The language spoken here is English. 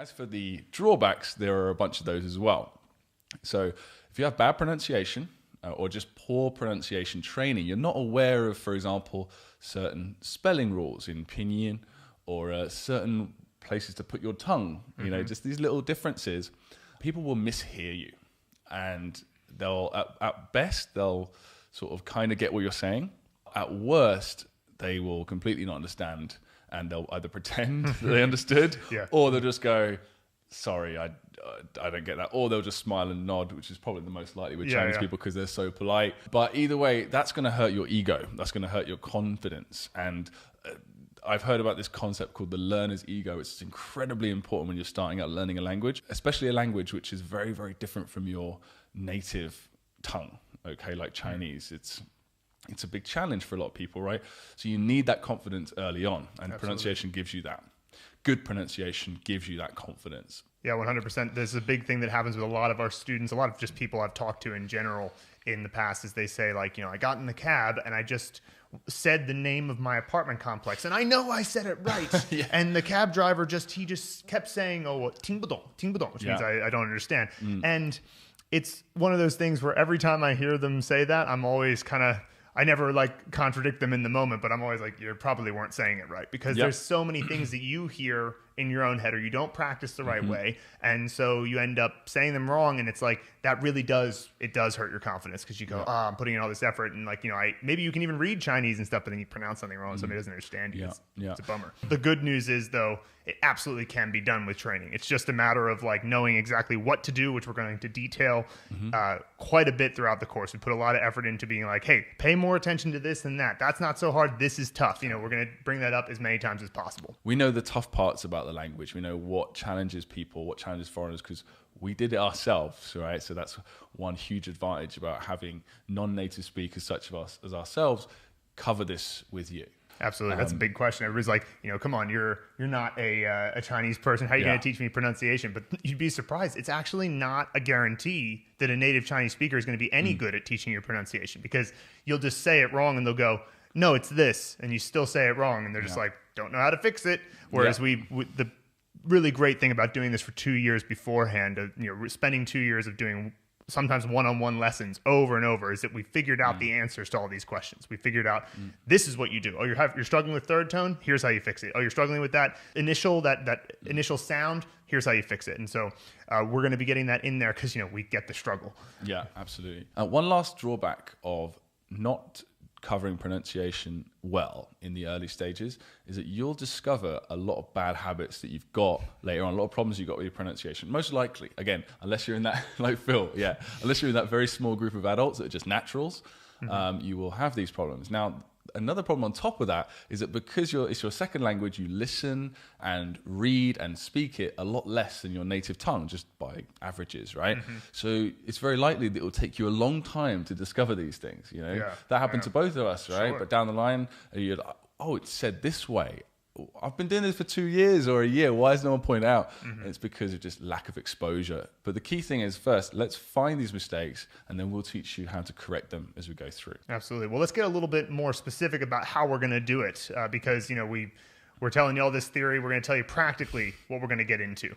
As for the drawbacks, there are a bunch of those as well. So if you have bad pronunciation or just poor pronunciation training, you're not aware of, for example, certain spelling rules in pinyin or certain places to put your tongue, you know, just these little differences, people will mishear you. And they'll, at best, they'll sort of kind of get what you're saying. At worst, they will completely not understand, and they'll either pretend that they understood, or they'll just go, sorry, I don't get that. Or they'll just smile and nod, which is probably the most likely with Chinese people because they're so polite. But either way, that's going to hurt your ego. That's going to hurt your confidence. And I've heard about this concept called the learner's ego. It's incredibly important when you're starting out learning a language, especially a language which is very, very different from your native tongue, okay, like Chinese. It's a big challenge for a lot of people, right? So you need that confidence early on, and pronunciation gives you that. Good pronunciation gives you that confidence. Yeah, 100%. There's a big thing that happens with a lot of our students, a lot of just people I've talked to in general in the past, is they say, like, you know, I got in the cab and I just said the name of my apartment complex, and I know I said it right. And the cab driver he just kept saying, oh, 听不懂, 听不懂, which means I don't understand. And it's one of those things where every time I hear them say that, I'm always kind of, I never like contradict them in the moment, but I'm always like, you probably weren't saying it right, because there's so many things that you hear in your own head or you don't practice the right way. And so you end up saying them wrong. And it's like, that really does hurt your confidence, because you go, I'm putting in all this effort. And like, you know, maybe you can even read Chinese and stuff, but then you pronounce something wrong and somebody doesn't understand you. It's a bummer. The good news is, though, it absolutely can be done with training. It's just a matter of like knowing exactly what to do, which we're going to detail quite a bit throughout the course. We put a lot of effort into being like, hey, pay more attention to this and that. That's not so hard. This is tough. You know, we're going to bring that up as many times as possible. We know the tough parts about the language. We know what challenges people, what challenges foreigners, because we did it ourselves, right? So that's one huge advantage about having non-native speakers such as ourselves cover this with you. Absolutely. That's a big question. Everybody's like, you know, come on, you're not a Chinese person. How are you going to teach me pronunciation? But you'd be surprised. It's actually not a guarantee that a native Chinese speaker is going to be any good at teaching your pronunciation, because you'll just say it wrong and they'll go, no, it's this. And you still say it wrong. And they're just like, don't know how to fix it. Whereas the really great thing about doing this for 2 years beforehand, you know, spending 2 years of doing sometimes one-on-one lessons over and over, is that we figured out the answers to all these questions. We figured out this is what you do. Oh, you're struggling with third tone? Here's how you fix it. Oh, you're struggling with that initial sound? Here's how you fix it. And so we're going to be getting that in there because, you know, we get the struggle. Yeah, absolutely. One last drawback of not covering pronunciation well in the early stages is that you'll discover a lot of bad habits that you've got later on, a lot of problems you've got with your pronunciation. Most likely, again, unless you're in that, like Phil, unless you're in that very small group of adults that are just naturals, you will have these problems. Now, another problem on top of that is that because it's your second language, you listen and read and speak it a lot less than your native tongue, just by averages, right? So it's very likely that it will take you a long time to discover these things. You know, that happened to both of us, right? But down the line, you're like, oh, it's said this way. I've been doing this for 2 years or a year. Why is no one pointing out? It's because of just lack of exposure. But the key thing is, first, let's find these mistakes, and then we'll teach you how to correct them as we go through. Absolutely. Well, let's get a little bit more specific about how we're going to do it, because, you know, we're telling you all this theory. We're going to tell you practically what we're going to get into.